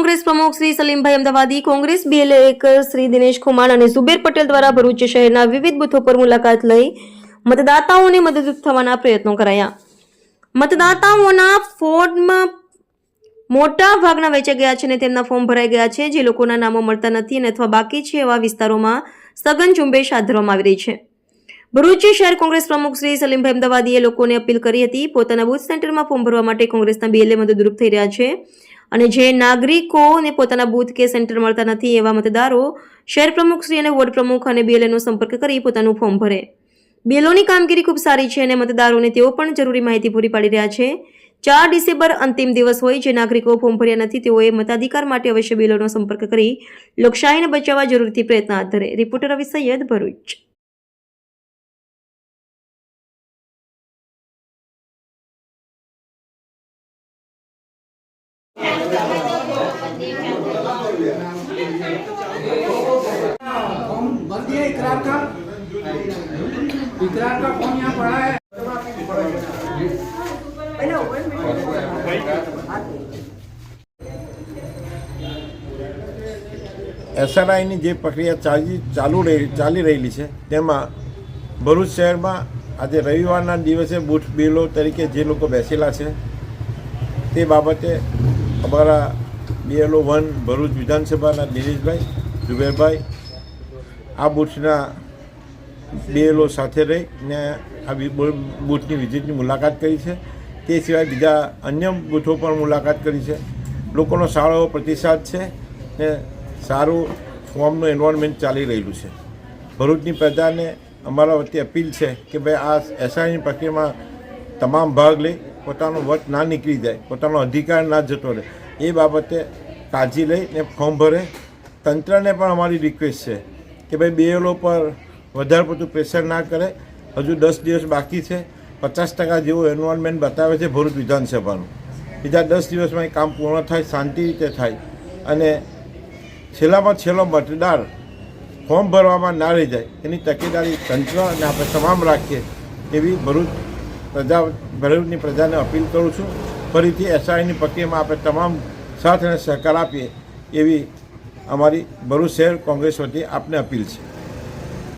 કોંગ્રેસ પ્રમુખ શ્રી સલીમભાઈ અમદાવાદી, કોંગ્રેસ BLA શ્રી દિનેશ ખુમાણ અને ઝુબેર પટેલ દ્વારા ભરૂચ શહેરના વિવિધ બૂથો પર મુલાકાત લઈ મતદાતાઓને મદદરૂપ થવાના પ્રયત્નો કરાયા। મતદાતાઓના ફોર્મ મોટા ભાગના વેચાઈ ગયા છે અને તેમના ફોર્મ ભરાઈ ગયા છે। જે લોકોના નામો મળતા નથી અને અથવા બાકી છે એવા વિસ્તારોમાં સઘન ઝુંબેશ હાથ ધરવામાં આવી રહી છે। ભરૂચ શહેર કોંગ્રેસ પ્રમુખ શ્રી સલીમભાઈ અમદાવાદીએ લોકોને અપીલ કરી હતી પોતાના બૂથ સેન્ટરમાં ફોર્મ ભરવા માટે કોંગ્રેસના BLA મદદરૂપ થઈ રહ્યા છે અને જે નાગરિકોને પોતાના બૂથ કે સેન્ટર મળતા નથી એવા મતદારો શહેર પ્રમુખ શ્રી અને વોર્ડ પ્રમુખ અને BLA નો સંપર્ક કરી પોતાનું ફોર્મ ભરે। BLOની કામગીરી ખૂબ સારી છે અને મતદારોને તેઓ પણ જરૂરી માહિતી પૂરી પાડી રહ્યા છે। 4 ડિસેમ્બર અંતિમ દિવસ હોય જે નાગરિકો ફોર્મ ભર્યા નથી તેઓએ મતાધિકાર માટે અવશ્ય BLOનો સંપર્ક કરી લોકશાહીને બચાવવા જરૂરથી પ્રયત્ન હાથ ધરે। રિપોર્ટર રવિ સૈયદ, ભરૂચ। इकरार का फॉर्म यहाँ पड़ा है। SRIની જે પ્રક્રિયા ચાલી રહેલી છે તેમાં ભરૂચ શહેરમાં આજે રવિવારના દિવસે બૂથ BLO તરીકે જે લોકો બેસેલા છે તે બાબતે અમારા BLO 1 ભરૂચ વિધાનસભાના દિનેશભાઈ, ઝુબેરભાઈ આ બૂથના BLO સાથે રહીને આ બૂથની વિઝિટની મુલાકાત કરી છે। તે સિવાય બીજા અન્ય બૂથો પણ મુલાકાત કરી છે। લોકોનો સારો એવો પ્રતિસાદ છે ને સારું ફોર્મનું એન્વાયરમેન્ટ ચાલી રહેલું છે। ભરૂચની પ્રજાને અમારા વતી અપીલ છે કે ભાઈ આ SRIની પ્રક્રિયામાં તમામ ભાગ લઈ પોતાનો વટ ના નીકળી જાય, પોતાનો અધિકાર ના જતો રહે એ બાબતે કાળજી લઈને ફોર્મ ભરે। તંત્રને પણ અમારી રિક્વેસ્ટ છે કે ભાઈ BLO પર વધારે પડતું પ્રેશર ના કરે। હજુ 10 દિવસ બાકી છે। 50% જેવું એન્વાયરમેન્ટ બતાવે છે ભરૂચ વિધાનસભાનું। બીજા 10 દિવસમાં એ કામ પૂર્ણ થાય, શાંતિ રીતે થાય અને છેલ્લામાં છેલ્લો મતદાર ફોર્મ ભરવામાં ના રહી જાય એની તકેદારી તંત્ર અને આપણે તમામ રાખીએ એવી ભરૂચની પ્રજાને અપીલ કરું છું। ફરીથી SRIની પ્રક્રિયામાં આપણે તમામ સાથ અને સહકાર આપીએ એવી અમારી ભરૂચ શહેર કોંગ્રેસ વતી આપને અપીલ છે।